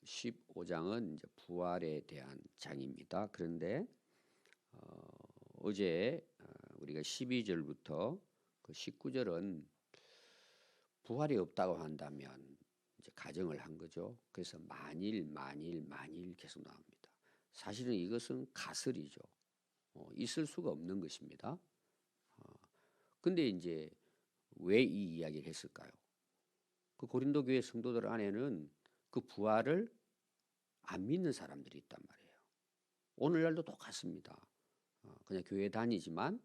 15장은 이제 부활에 대한 장입니다. 그런데 어제 우리가 12절부터 그 19절은 부활이 없다고 한다면 이제 가정을 한 거죠. 그래서 만일 계속 나옵니다. 사실은 이것은 가설이죠. 있을 수가 없는 것입니다. 근데 이제 왜 이 이야기를 했을까요? 그 고린도 교회 성도들 안에는 그 부활을 안 믿는 사람들이 있단 말이에요. 오늘날도 똑같습니다. 그냥 교회 다니지만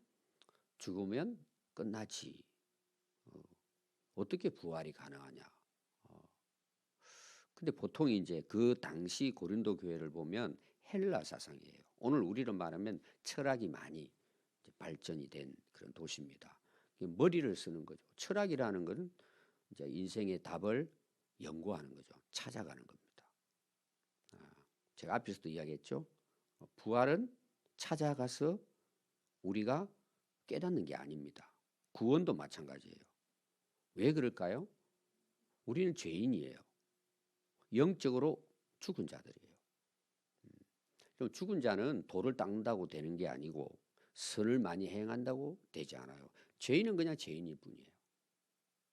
죽으면 끝나지. 어떻게 부활이 가능하냐. 근데 보통 이제 그 당시 고린도 교회를 보면 헬라 사상이에요. 오늘 우리로 말하면 철학이 많이 발전이 된 그런 도시입니다. 머리를 쓰는 거죠. 철학이라는 것은 이제 인생의 답을 연구하는 거죠. 찾아가는 겁니다. 제가 앞에서도 이야기했죠. 부활은 찾아가서 우리가 깨닫는 게 아닙니다. 구원도 마찬가지예요. 왜 그럴까요? 우리는 죄인이에요. 영적으로 죽은 자들이에요. 죽은 자는 돌을 닦는다고 되는 게 아니고 선을 많이 행한다고 되지 않아요. 죄인은 그냥 죄인일 뿐이에요.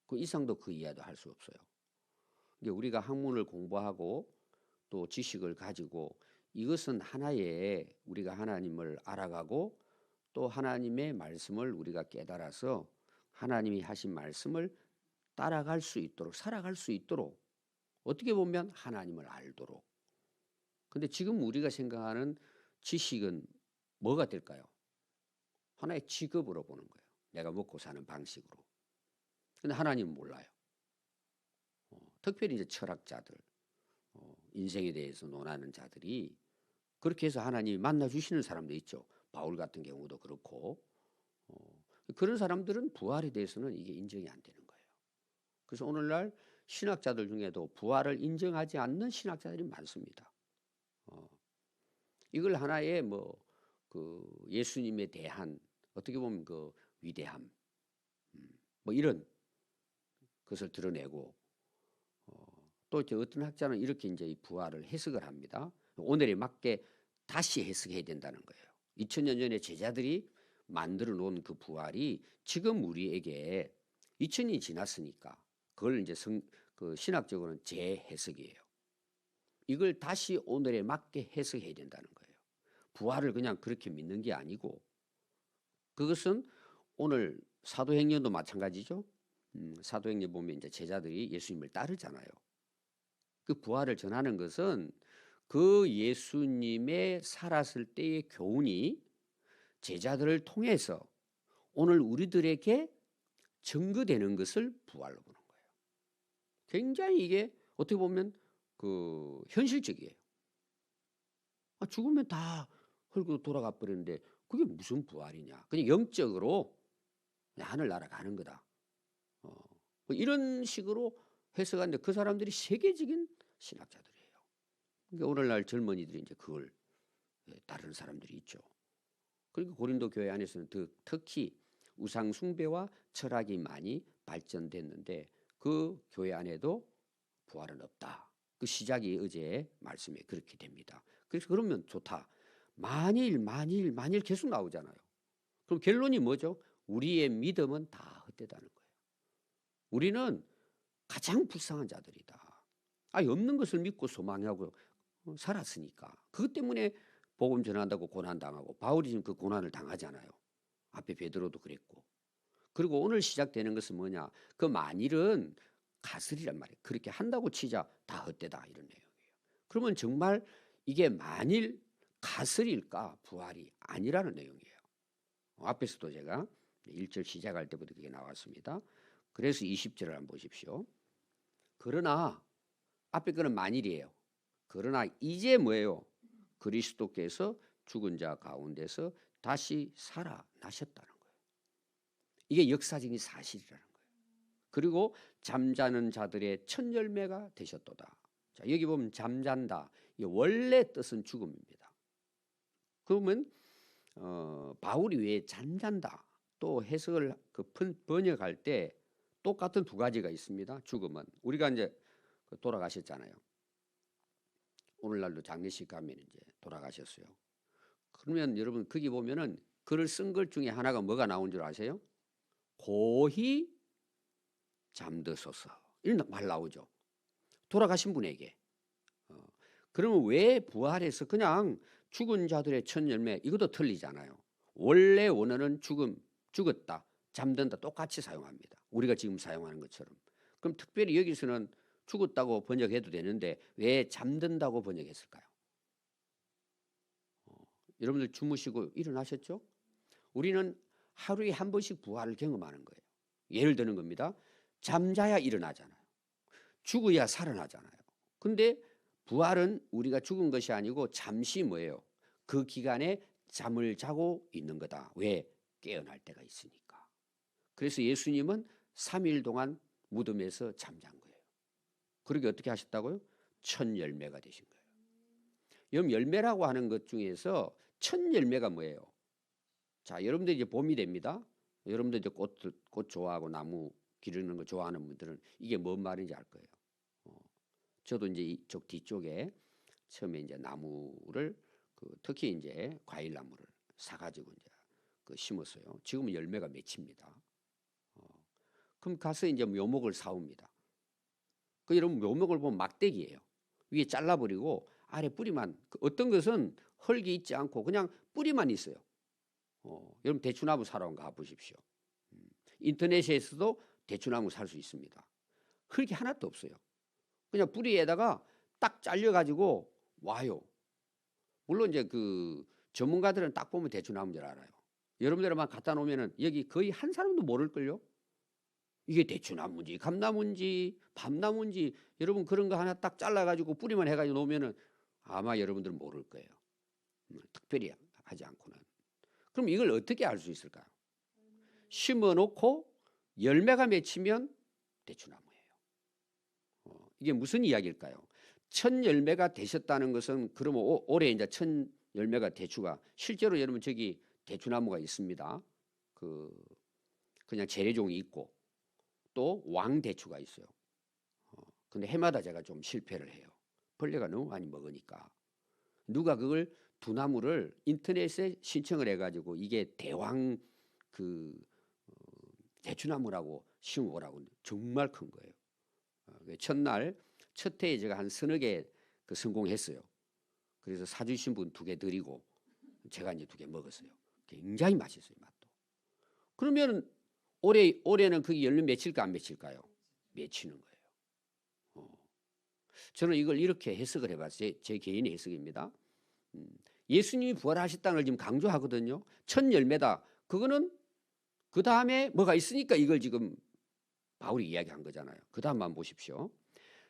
그 이상도 그 이하도 할 수 없어요. 우리가 학문을 공부하고 또 지식을 가지고 이것은 하나의 우리가 하나님을 알아가고 또 하나님의 말씀을 우리가 깨달아서 하나님이 하신 말씀을 따라갈 수 있도록 살아갈 수 있도록 어떻게 보면 하나님을 알도록. 근데 지금 우리가 생각하는 지식은 뭐가 될까요? 하나의 직업으로 보는 거예요. 내가 먹고 사는 방식으로. 근데 하나님은 몰라요. 특별히 이제 철학자들, 인생에 대해서 논하는 자들이 그렇게 해서 하나님이 만나주시는 사람도 있죠. 바울 같은 경우도 그렇고. 그런 사람들은 부활에 대해서는 이게 인정이 안 되는 거예요. 그래서 오늘날 신학자들 중에도 부활을 인정하지 않는 신학자들이 많습니다. 이걸 하나의 그 예수님에 대한 어떻게 보면 그 위대함, 이런 것을 드러내고 또 이제 어떤 학자는 이렇게 이제 이 부활을 해석을 합니다. 오늘에 맞게 다시 해석해야 된다는 거예요. 2000년 전에 제자들이 만들어 놓은 그 부활이 지금 우리에게 2000년이 지났으니까 그걸 이제 그 신학적으로는 재해석이에요. 이걸 다시 오늘에 맞게 해석해야 된다는 거예요. 부활을 그냥 그렇게 믿는 게 아니고 그것은 오늘 사도행전도 마찬가지죠. 사도행전 보면 이제 제자들이 예수님을 따르잖아요. 그 부활을 전하는 것은 그 예수님의 살았을 때의 교훈이 제자들을 통해서 오늘 우리들에게 증거되는 것을 부활로 보는 거예요. 굉장히 이게 어떻게 보면 그 현실적이에요. 죽으면 다 흙으로 돌아가 버리는데 그게 무슨 부활이냐. 그냥 영적으로 하늘 날아가는 거다. 이런 식으로 해석하는데 그 사람들이 세계적인 신학자들이에요. 그러니까 오늘날 젊은이들이 이제 그걸 따르는 사람들이 있죠. 그리고 고린도 교회 안에서는 특히 우상 숭배와 철학이 많이 발전됐는데 그 교회 안에도 부활은 없다. 그 시작이 어제 말씀에 그렇게 됩니다. 그래서 그러면 좋다. 만일 계속 나오잖아요. 그럼 결론이 뭐죠? 우리의 믿음은 다 헛되다는 거예요. 우리는 가장 불쌍한 자들이다. 없는 것을 믿고 소망하고 살았으니까. 그것 때문에 복음 전한다고 고난당하고 바울이 지금 그 고난을 당하잖아요. 앞에 베드로도 그랬고. 그리고 오늘 시작되는 것은 뭐냐. 그 만일은 가설이란 말이에요. 그렇게 한다고 치자 다 헛되다 이런 내용이에요. 그러면 정말 이게 만일 가설일까 부활이 아니라는 내용이에요. 앞에서도 제가 1절 시작할 때부터 그게 나왔습니다. 그래서 20절을 한번 보십시오. 그러나 앞에 거는 만일이에요. 그러나 이제 뭐예요? 그리스도께서 죽은 자 가운데서 다시 살아나셨다는 거예요. 이게 역사적인 사실이라는 거예요. 그리고 잠자는 자들의 첫 열매가 되셨도다. 자, 여기 보면 잠잔다. 이 원래 뜻은 죽음입니다. 그러면 바울이 왜 잠잔다 또 해석을 번역할 때 똑같은 두 가지가 있습니다. 죽음은 우리가 이제 돌아가셨잖아요. 오늘날도 장례식 가면 이제 돌아가셨어요. 그러면 여러분 거기 보면은 글을 쓴 것 중에 하나가 뭐가 나온 줄 아세요? 고히 잠드소서 이런 말 나오죠. 돌아가신 분에게. 그러면 왜 부활해서 그냥 죽은 자들의 첫 열매 이것도 틀리잖아요. 원래 원어는 죽었다, 잠든다 똑같이 사용합니다. 우리가 지금 사용하는 것처럼. 그럼 특별히 여기서는 죽었다고 번역해도 되는데 왜 잠든다고 번역했을까요? 여러분들 주무시고 일어나셨죠? 우리는 하루에 한 번씩 부활을 경험하는 거예요. 예를 드는 겁니다. 잠자야 일어나잖아요. 죽어야 살아나잖아요. 근데 부활은 우리가 죽은 것이 아니고 잠시 뭐예요? 그 기간에 잠을 자고 있는 거다. 왜? 깨어날 때가 있으니까. 그래서 예수님은 3일 동안 무덤에서 잠잔 거예요. 그러게 어떻게 하셨다고요? 첫 열매가 되신 거예요. 여러분 열매라고 하는 것 중에서 첫 열매가 뭐예요? 자, 여러분들 이제 봄이 됩니다. 여러분들 이제 꽃 좋아하고 나무 기르는 거 좋아하는 분들은 이게 뭔 말인지 알 거예요. 저도 이제 이쪽 뒤쪽에 처음에 이제 나무를 특히 이제 과일 나무를 사가지고 이제 심었어요. 지금은 열매가 맺힙니다. 그럼 가서 이제 묘목을 사옵니다. 여러분 묘목을 보면 막대기예요. 위에 잘라버리고 아래 뿌리만 어떤 것은 흙이 있지 않고 그냥 뿌리만 있어요. 여러분 대추나무 사러 가 보십시오. 인터넷에서도 대추나무 살 수 있습니다. 흙이 하나도 없어요. 그냥 뿌리에다가 딱 잘려가지고 와요. 물론 이제 그 전문가들은 딱 보면 대추나무인 줄 알아요. 여러분들만 갖다 놓으면은 여기 거의 한 사람도 모를걸요. 이게 대추나무인지 감나무인지 밤나무인지 여러분 그런 거 하나 딱 잘라가지고 뿌리만 해가지고 놓으면은 아마 여러분들은 모를 거예요. 특별히 하지 않고는. 그럼 이걸 어떻게 알 수 있을까요? 심어놓고 열매가 맺히면 대추나무예요. 이게 무슨 이야기일까요? 첫 열매가 되셨다는 것은 그러면 올해 이제 첫 열매가 대추가 실제로 여러분 저기 대추나무가 있습니다. 그냥 재래종이 있고 또 왕대추가 있어요. 근데 해마다 제가 좀 실패를 해요. 벌레가 너무 많이 먹으니까. 누가 그걸 두 나무를 인터넷에 신청을 해가지고 이게 대왕 대추나무라고 심어오라고 정말 큰 거예요. 첫날 첫 해에 제가 한 서너 개 성공했어요. 그래서 사주신 분 2개 드리고 제가 이제 2개 먹었어요. 굉장히 맛있어요, 맛도. 그러면 올해는 그게 열매 맺힐까 안 맺힐까요? 맺히는 거예요. 저는 이걸 이렇게 해석을 해봤어요. 제 개인의 해석입니다. 예수님이 부활하셨다는 걸 지금 강조하거든요. 첫 열매다. 그거는 그 다음에 뭐가 있으니까 이걸 지금 바울이 이야기한 거잖아요. 그 다음만 보십시오.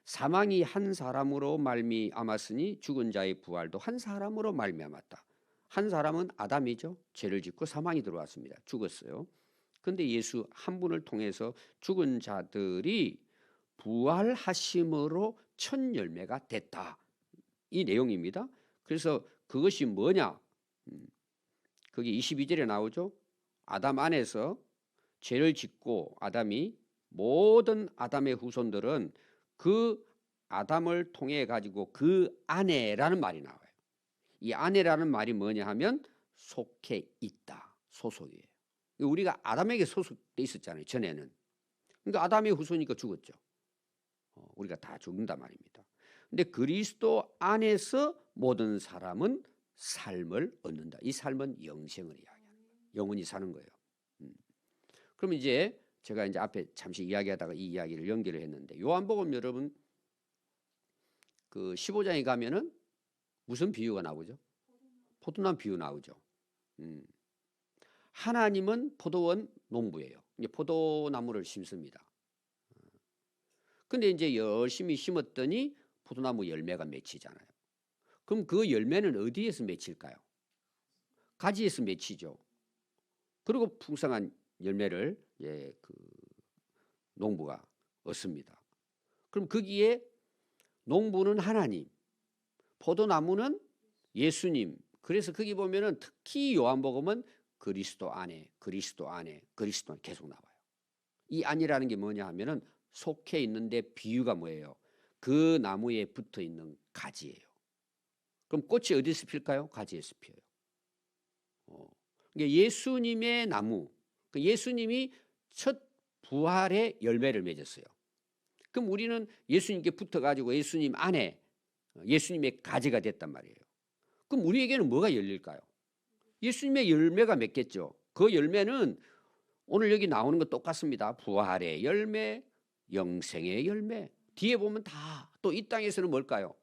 사망이 한 사람으로 말미암았으니 죽은 자의 부활도 한 사람으로 말미암았다. 한 사람은 아담이죠. 죄를 짓고 사망이 들어왔습니다. 죽었어요. 그런데 예수 한 분을 통해서 죽은 자들이 부활하심으로 첫 열매가 됐다. 이 내용입니다. 그래서 그것이 뭐냐? 거기 22절에 나오죠. 아담 안에서 죄를 짓고 아담이 모든 아담의 후손들은 그 아담을 통해 가지고 그 안에라는 말이 나와요. 이 안에라는 말이 뭐냐 하면 속해 있다. 소속이에요. 우리가 아담에게 소속돼 있었잖아요. 전에는. 그러니까 아담의 후손이니까 죽었죠. 우리가 다 죽는단 말입니다. 근데 그리스도 안에서 모든 사람은 삶을 얻는다. 이 삶은 영생을 이야기하는 거예요. 영원히 사는 거예요. 그럼 이제 제가 이제 앞에 잠시 이야기하다가 이 이야기를 연결을 했는데 요한복음 여러분 그 15장에 가면은 무슨 비유가 나오죠? 포도나무 비유 나오죠. 하나님은 포도원 농부예요. 이제 포도나무를 심습니다. 근데 이제 열심히 심었더니 포도나무 열매가 맺히잖아요. 그럼 그 열매는 어디에서 맺힐까요? 가지에서 맺히죠. 그리고 풍성한 열매를 농부가 얻습니다. 그럼 거기에 농부는 하나님, 포도나무는 예수님. 그래서 거기 보면은 특히 요한복음은 그리스도 안에 계속 나와요. 이 안이라는 게 뭐냐 하면은 속해 있는데 비유가 뭐예요? 그 나무에 붙어 있는 가지예요. 그럼 꽃이 어디서 필까요? 가지에서 피어요. 그러니까 예수님의 나무, 예수님이 첫 부활의 열매를 맺었어요. 그럼 우리는 예수님께 붙어가지고 예수님 안에 예수님의 가지가 됐단 말이에요. 그럼 우리에게는 뭐가 열릴까요? 예수님의 열매가 맺겠죠. 그 열매는 오늘 여기 나오는 거 똑같습니다. 부활의 열매, 영생의 열매. 뒤에 보면 다 또 이 땅에서는 뭘까요?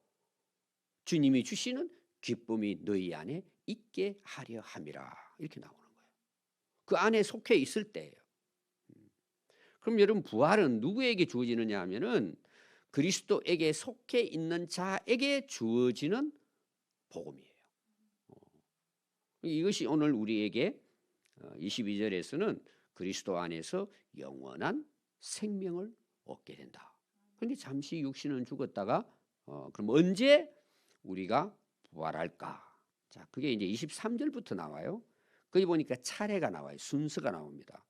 주님이 주시는 기쁨이 너희 안에 있게 하려 함이라. 이렇게 나오는 거예요. 그 안에 속해 있을 때예요. 그럼 여러분 부활은 누구에게 주어지느냐 하면은 그리스도에게 속해 있는 자에게 주어지는 복음이에요. 이것이 오늘 우리에게 22절에서는 그리스도 안에서 영원한 생명을 얻게 된다. 그런데 잠시 육신은 죽었다가 그럼 언제 우리가 부활할까? 자, 그게 이제 23절부터 나와요. 거기 보니까 차례가 나와요. 순서가 나옵니다.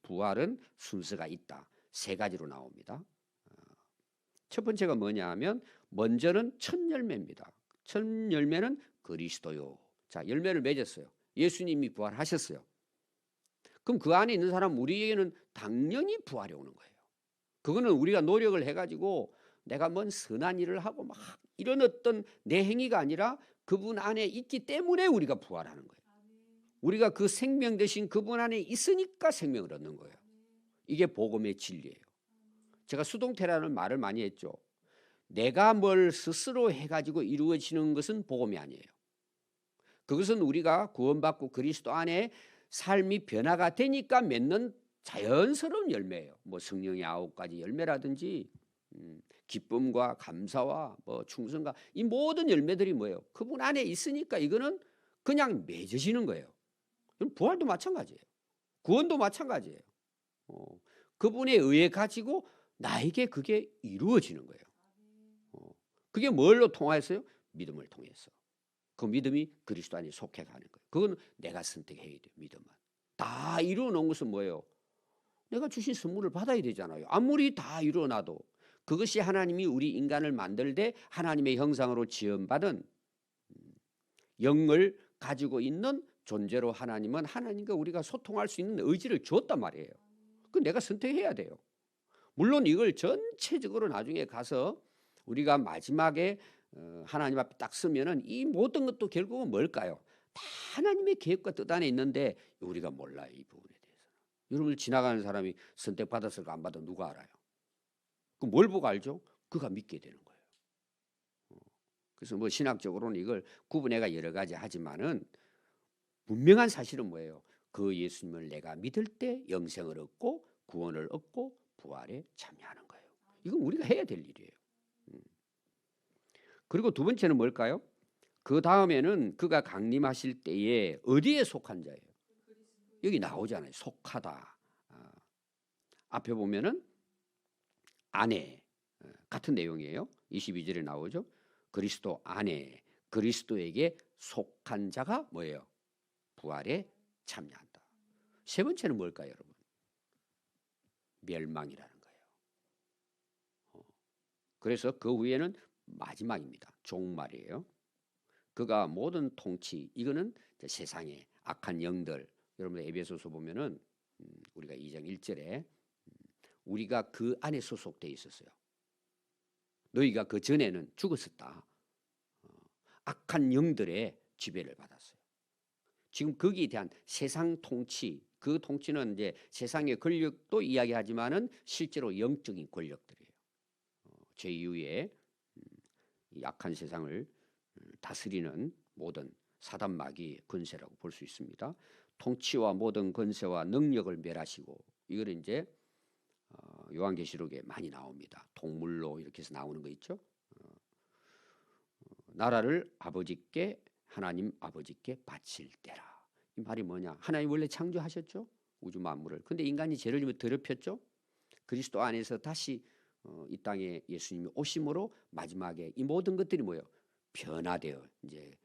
부활은 순서가 있다. 세 가지로 나옵니다. 첫 번째가 뭐냐 하면 먼저는 첫 열매입니다. 첫 열매는 그리스도요. 자, 열매를 맺었어요. 예수님이 부활하셨어요. 그럼 그 안에 있는 사람 우리에게는 당연히 부활이 오는 거예요. 그거는 우리가 노력을 해가지고 내가 뭔 선한 일을 하고 막 이런 어떤 내 행위가 아니라 그분 안에 있기 때문에 우리가 부활하는 거예요. 우리가 그 생명 대신 그분 안에 있으니까 생명을 얻는 거예요. 이게 복음의 진리예요. 제가 수동태라는 말을 많이 했죠. 내가 뭘 스스로 해가지고 이루어지는 것은 복음이 아니에요. 그것은 우리가 구원받고 그리스도 안에 삶이 변화가 되니까 맺는 자연스러운 열매예요. 뭐 성령의 9가지 열매라든지 기쁨과 감사와 뭐 충성과 이 모든 열매들이 뭐예요? 그분 안에 있으니까 이거는 그냥 맺어지는 거예요. 부활도 마찬가지예요. 구원도 마찬가지예요. 그분에 의해 가지고 나에게 그게 이루어지는 거예요. 그게 뭘로 통하였어요? 믿음을 통해서. 그 믿음이 그리스도 안에 속해 가는 거예요. 그건 내가 선택해야 돼요. 믿음은. 다 이루어 놓은 것은 뭐예요? 내가 주신 선물을 받아야 되잖아요. 아무리 다 이루어 놔도 그것이 하나님이 우리 인간을 만들 때 하나님의 형상으로 지음받은 영을 가지고 있는 존재로 하나님은 하나님과 우리가 소통할 수 있는 의지를 주었단 말이에요. 그 내가 선택해야 돼요. 물론 이걸 전체적으로 나중에 가서 우리가 마지막에 하나님 앞에 딱 서면은 이 모든 것도 결국은 뭘까요? 다 하나님의 계획과 뜻 안에 있는데 우리가 몰라요. 이 부분에 대해서는. 여러분들 지나가는 사람이 선택받았을까 안 받아 누가 알아요? 그 뭘 보고 알죠? 그가 믿게 되는 거예요. 그래서 뭐 신학적으로는 이걸 구분해가 여러 가지 하지만은 분명한 사실은 뭐예요? 그 예수님을 내가 믿을 때 영생을 얻고 구원을 얻고 부활에 참여하는 거예요. 이건 우리가 해야 될 일이에요. 그리고 두 번째는 뭘까요? 그 다음에는 그가 강림하실 때에 어디에 속한 자예요? 여기 나오잖아요. 속하다. 앞에 보면은 안에 같은 내용이에요. 22절에 나오죠. 그리스도 안에 그리스도에게 속한 자가 뭐예요? 부활에 참여한다. 세 번째는 뭘까요, 여러분? 멸망이라는 거예요. 그래서 그 후에는 마지막입니다. 종말이에요. 그가 모든 통치, 이거는 세상의 악한 영들, 여러분들 에베소서 보면은 우리가 2장 1절에 우리가 그 안에 소속돼 있었어요. 너희가 그 전에는 죽었었다. 악한 영들의 지배를 받았어요. 지금 거기에 대한 세상 통치, 그 통치는 이제 세상의 권력도 이야기하지만은 실제로 영적인 권력들이에요. 죄 이후에 이 악한 세상을 다스리는 모든 사단 마귀 권세라고 볼 수 있습니다. 통치와 모든 권세와 능력을 멸하시고 이걸 이제 요한계시록에 많이 나옵니다. 동물로 이렇게 해서 나오는 거 있죠. 나라를 아버지께 하나님 아버지께 바칠 때라. 이 말이 뭐냐? 하나님 원래 창조하셨죠. 우주 만물을. 근데 인간이 죄를 지으며 더럽혔죠. 그리스도 안에서 다시 이 땅에 예수님이 오심으로 마지막에 이 모든 것들이 뭐예요? 변화되어 이제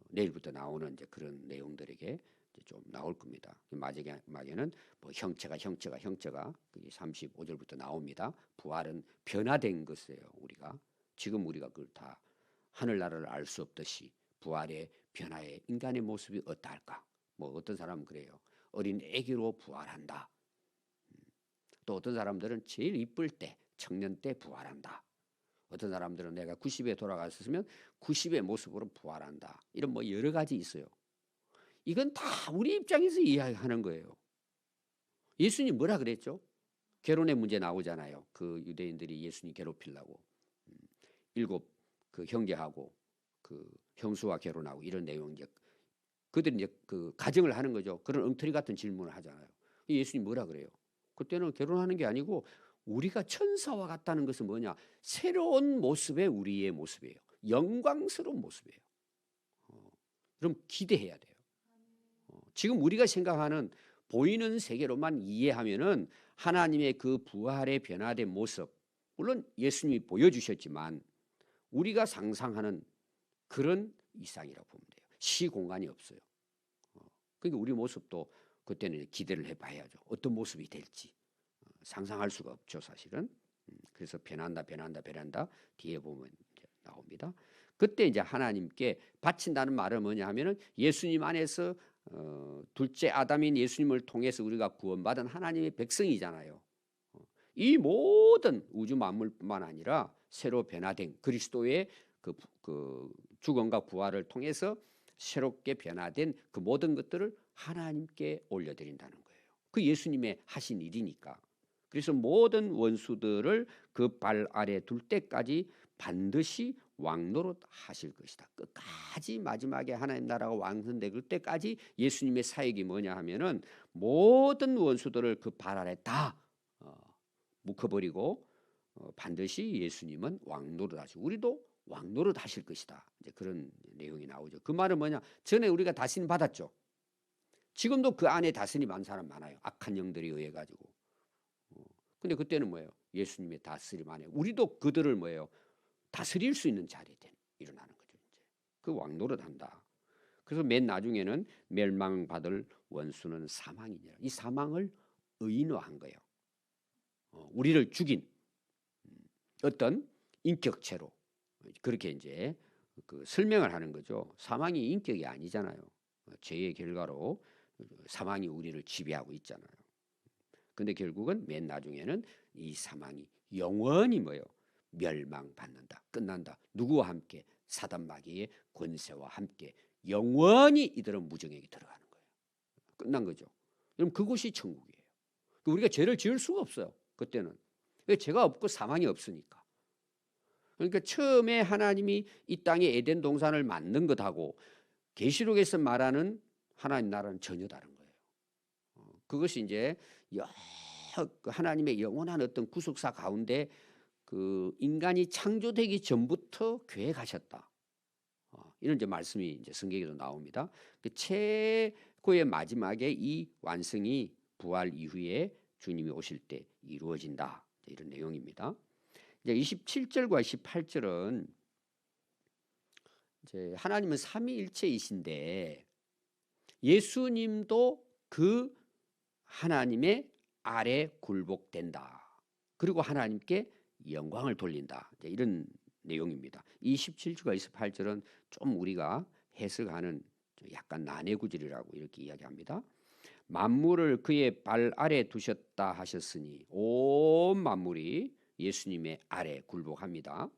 내일부터 나오는 이제 그런 내용들에게 이제 좀 나올 겁니다. 마지막에는 뭐 형체가 그게 35절부터 나옵니다. 부활은 변화된 것이에요. 지금 우리가 그걸 다 하늘나라를 알 수 없듯이 부활의 변화의 인간의 모습이 어떠할까? 뭐 어떤 사람은 그래요. 어린 아기로 부활한다. 또 어떤 사람들은 제일 이쁠 때, 청년 때 부활한다. 어떤 사람들은 내가 90에 돌아갔으면 90의 모습으로 부활한다. 이런 뭐 여러 가지 있어요. 이건 다 우리 입장에서 이야기하는 거예요. 예수님 뭐라 그랬죠? 결혼의 문제 나오잖아요. 그 유대인들이 예수님 괴롭히려고 7 그 형제하고 그 형수와 결혼하고 이런 내용 이제 그들이 이제 그 가정을 하는 거죠. 그런 엉터리 같은 질문을 하잖아요. 예수님 뭐라 그래요? 그때는 결혼하는 게 아니고 우리가 천사와 같다는 것은 뭐냐? 새로운 모습의 우리의 모습이에요. 영광스러운 모습이에요. 그럼 기대해야 돼요. 지금 우리가 생각하는 보이는 세계로만 이해하면은 하나님의 그 부활의 변화된 모습, 물론 예수님이 보여주셨지만 우리가 상상하는 그런 이상이라고 보면 돼요. 시공간이 없어요. 그러니까 우리 모습도 그때는 기대를 해봐야죠. 어떤 모습이 될지 상상할 수가 없죠, 사실은. 그래서 변한다 뒤에 보면 이제 나옵니다. 그때 이제 하나님께 바친다는 말은 뭐냐 하면은 예수님 안에서 둘째 아담인 예수님을 통해서 우리가 구원받은 하나님의 백성이잖아요. 이 모든 우주 만물뿐만 아니라 새로 변화된 그리스도의 그 죽음과 부활을 통해서 새롭게 변화된 그 모든 것들을 하나님께 올려드린다는 거예요. 그 예수님의 하신 일이니까. 그래서 모든 원수들을 그 발 아래 둘 때까지 반드시 왕노릇 하실 것이다. 끝까지 마지막에 하나님 나라가 완성될 때까지 예수님의 사역이 뭐냐 하면은 모든 원수들을 그 발 아래 다 묶어버리고 반드시 예수님은 왕노릇 하시고 우리도 왕노릇 하실 것이다. 이제 그런 내용이 나오죠. 그 말은 뭐냐? 전에 우리가 다스림 받았죠. 지금도 그 안에 다스림 받는 사람 많아요. 악한 영들에 의해 가지고. 근데 그때는 뭐예요? 예수님의 다스림 안에 우리도 그들을 뭐예요? 다스릴 수 있는 자리에 일어나는 거죠. 이제 그 왕노릇 한다. 그래서 맨 나중에는 멸망받을 원수는 사망이니라. 이 사망을 의인화한 거예요. 우리를 죽인 어떤 인격체로 그렇게 이제 그 설명을 하는 거죠. 사망이 인격이 아니잖아요. 죄의 결과로 사망이 우리를 지배하고 있잖아요. 근데 결국은 맨 나중에는 이 사망이 영원히 뭐예요? 멸망받는다. 끝난다. 누구와 함께? 사단 마귀의 권세와 함께 영원히 이들은 무정에게 들어가는 거예요. 끝난 거죠. 그럼 그곳이 천국이에요. 우리가 죄를 지을 수가 없어요. 그때는. 죄가 없고 사망이 없으니까. 그러니까 처음에 하나님이 이 땅에 에덴 동산을 만든 것하고 계시록에서 말하는 하나님 나라는 전혀 다른 거예요. 그것이 이제 하나님의 영원한 어떤 구속사 가운데 그 인간이 창조되기 전부터 계획하셨다. 이런 이제 말씀이 이제 성경에도 나옵니다. 그 최고의 마지막에 이 완성이 부활 이후에 주님이 오실 때 이루어진다. 이런 내용입니다. 이제 27절과 28절은 이제 하나님은 삼위일체이신데 예수님도 그 하나님의 아래 굴복된다. 그리고 하나님께 영광을 돌린다. 이런 내용입니다. 27절과 28절은 좀 우리가 해석하는 약간 난해구절이라고 이렇게 이야기합니다. 만물을 그의 발 아래 두셨다 하셨으니 온 만물이 예수님의 아래 굴복합니다.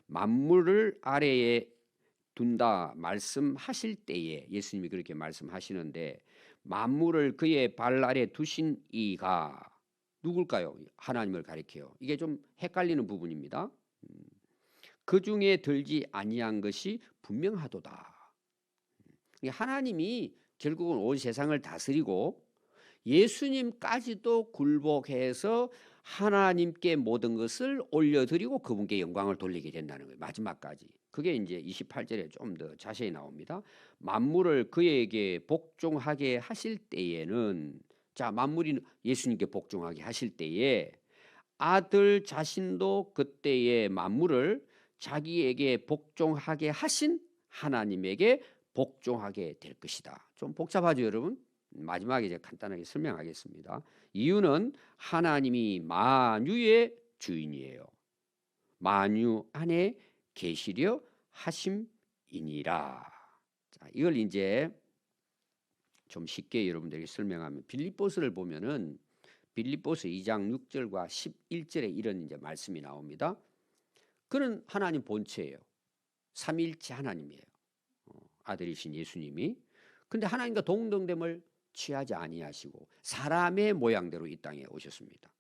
만물을 아래에 둔다 말씀하실 때에 예수님이 그렇게 말씀하시는데 만물을 그의 발 아래 두신 이가 누굴까요? 하나님을 가리켜요. 이게 좀 헷갈리는 부분입니다. 그 중에 들지 아니한 것이 분명하도다. 하나님이 결국은 온 세상을 다스리고 예수님까지도 굴복해서 하나님께 모든 것을 올려드리고 그분께 영광을 돌리게 된다는 거예요. 마지막까지. 그게 이제 28절에 좀 더 자세히 나옵니다. 만물을 그에게 복종하게 하실 때에는 자, 만물이 예수님께 복종하게 하실 때에 아들 자신도 그때의 만물을 자기에게 복종하게 하신 하나님에게 복종하게 될 것이다. 좀 복잡하죠, 여러분? 마지막에 이제 간단하게 설명하겠습니다. 이유는 하나님이 만유의 주인이에요. 만유 안에 계시려 하심이니라. 자, 이걸 이제 좀 쉽게 여러분들에게 설명하면 빌립보서를 보면은 빌립보서 2장 6절과 11절에 이런 이제 말씀이 나옵니다. 그는 하나님 본체예요. 삼위일체 하나님이에요. 아들이신 예수님이. 근데 하나님과 동등됨을 취하지 아니하시고 사람의 모양대로 이 땅에 오셨습니다.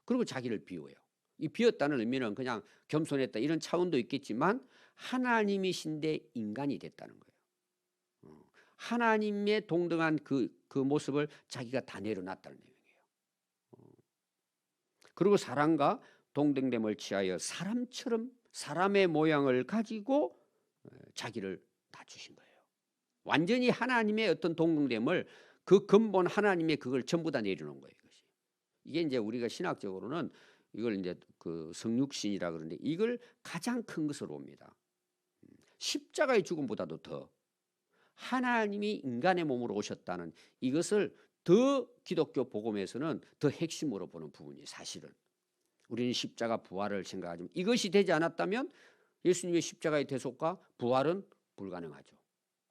그리고 자기를 비워요. 이 비웠다는 의미는 그냥 겸손했다 이런 차원도 있겠지만 하나님이신데 인간이 됐다는 거예요. 하나님의 동등한 그 모습을 자기가 다 내려놨다는 내용이에요. 그리고 사람과 동등됨을 취하여 사람처럼 사람의 모양을 가지고 자기를 낮추신 거예요. 완전히 하나님의 어떤 동등됨을 그 근본 하나님의 그걸 전부 다 내려놓은 거예요. 이것이. 이게 이제 우리가 신학적으로는 이걸 이제 그 성육신이라 그러는데 이걸 가장 큰 것으로 봅니다. 십자가의 죽음보다도 더 하나님이 인간의 몸으로 오셨다는 이것을 더 기독교 복음에서는 더 핵심으로 보는 부분이 사실은 우리는 십자가 부활을 생각하지만 이것이 되지 않았다면 예수님의 십자가의 대속과 부활은 불가능하죠.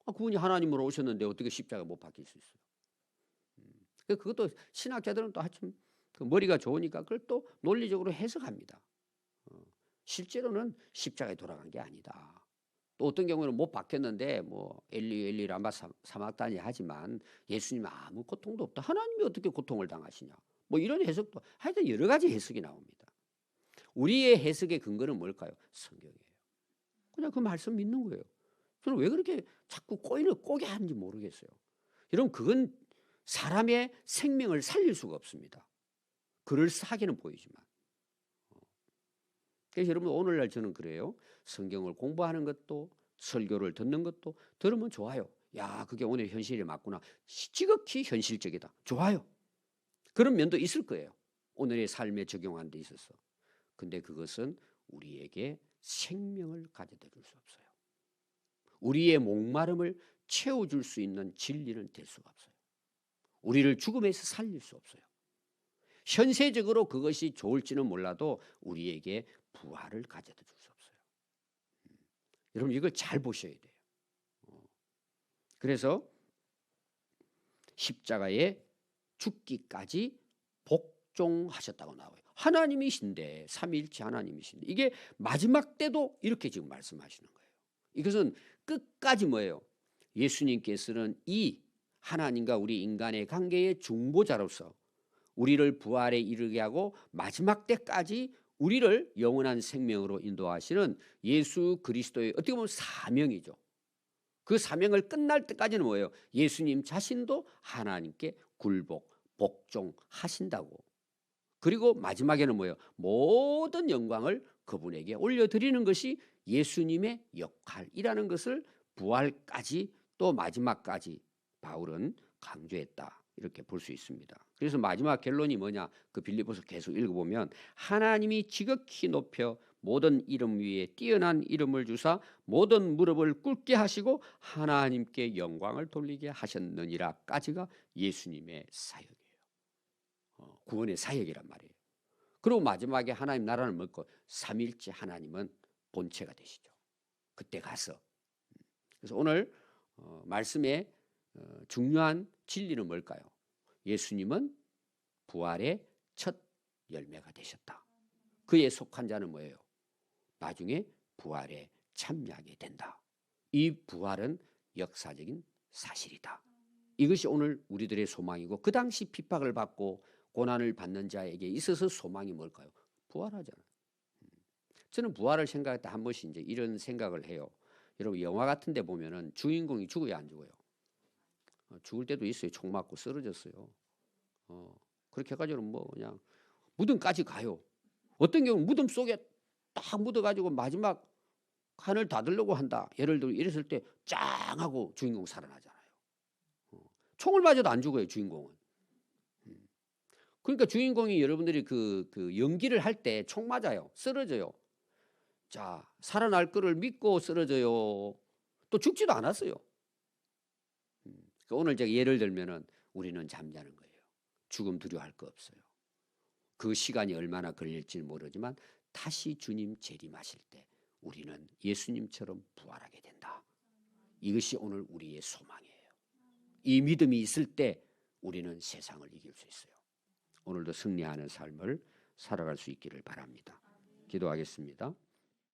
그분이 하나님으로 오셨는데 어떻게 십자가 못 박힐 수 있어요? 그것도 신학자들은 또 하여튼 그 머리가 좋으니까 그걸 또 논리적으로 해석합니다. 실제로는 십자가에 돌아간 게 아니다. 또 어떤 경우는 못 박혔는데 뭐 엘리 라마 사막다니 하지만 예수님은 아무 고통도 없다. 하나님이 어떻게 고통을 당하시냐? 뭐 이런 해석도 하여튼 여러 가지 해석이 나옵니다. 우리의 해석의 근거는 뭘까요? 성경이에요. 그냥 그 말씀 믿는 거예요. 저는 왜 그렇게 자꾸 꼬이를 꼬게 하는지 모르겠어요. 여러분 그건 사람의 생명을 살릴 수가 없습니다. 그럴싸하게는 보이지만. 그래서 여러분 오늘날 저는 그래요. 성경을 공부하는 것도 설교를 듣는 것도 들으면 좋아요. 야 그게 오늘 현실에 맞구나. 지극히 현실적이다. 좋아요. 그런 면도 있을 거예요. 오늘의 삶에 적용하는 데 있어서. 근데 그것은 우리에게 생명을 가져다 줄 수 없어요. 우리의 목마름을 채워줄 수 있는 진리는 될 수가 없어요. 우리를 죽음에서 살릴 수 없어요. 현세적으로 그것이 좋을지는 몰라도 우리에게 부활을 가져다 줄 수 없어요. 여러분 이걸 잘 보셔야 돼요. 그래서 십자가에 죽기까지 복종하셨다고 나와요. 하나님이신데 삼위일체 하나님이신데 이게 마지막 때도 이렇게 지금 말씀하시는 거예요. 이것은 끝까지 뭐예요? 예수님께서는 이 하나님과 우리 인간의 관계의 중보자로서 우리를 부활에 이르게 하고 마지막 때까지 우리를 영원한 생명으로 인도하시는 예수 그리스도의 어떻게 보면 사명이죠. 그 사명을 끝날 때까지는 뭐예요? 예수님 자신도 하나님께 굴복, 복종하신다고. 그리고 마지막에는 뭐예요? 모든 영광을 그분에게 올려드리는 것이 예수님의 역할이라는 것을 부활까지 또 마지막까지 바울은 강조했다. 이렇게 볼 수 있습니다. 그래서 마지막 결론이 뭐냐? 그 빌립보서 계속 읽어보면 하나님이 지극히 높여 모든 이름 위에 뛰어난 이름을 주사 모든 무릎을 꿇게 하시고 하나님께 영광을 돌리게 하셨느니라까지가 예수님의 사역이에요. 구원의 사역이란 말이에요. 그리고 마지막에 하나님 나라를 먹고 삼일째 하나님은 본체가 되시죠. 그때 가서. 그래서 오늘 말씀의 중요한 진리는 뭘까요? 예수님은 부활의 첫 열매가 되셨다. 그에 속한 자는 뭐예요? 나중에 부활에 참여하게 된다. 이 부활은 역사적인 사실이다. 이것이 오늘 우리들의 소망이고 그 당시 핍박을 받고 고난을 받는 자에게 있어서 소망이 뭘까요? 부활하잖아요. 저는 부활을 생각할 때 한 번씩 이제 이런 생각을 해요. 여러분 영화 같은 데 보면은 주인공이 죽어요, 안 죽어요? 죽을 때도 있어요. 총 맞고 쓰러졌어요. 그렇게 해가지고 뭐 그냥 무덤까지 가요. 어떤 경우는 무덤 속에 딱 묻어가지고 마지막 칸을 닫으려고 한다. 예를 들어 이랬을 때 짱 하고 주인공 살아나잖아요. 총을 맞아도 안 죽어요, 주인공은. 그러니까 주인공이 여러분들이 그 연기를 할 때 총 맞아요. 쓰러져요. 자, 살아날 거를 믿고 쓰러져요. 또 죽지도 않았어요. 그러니까 오늘 제가 예를 들면은 우리는 잠자는 거예요. 죽음 두려워할 거 없어요. 그 시간이 얼마나 걸릴지는 모르지만 다시 주님 재림하실 때 우리는 예수님처럼 부활하게 된다. 이것이 오늘 우리의 소망이에요. 이 믿음이 있을 때 우리는 세상을 이길 수 있어요. 오늘도 승리하는 삶을 살아갈 수 있기를 바랍니다. 기도하겠습니다.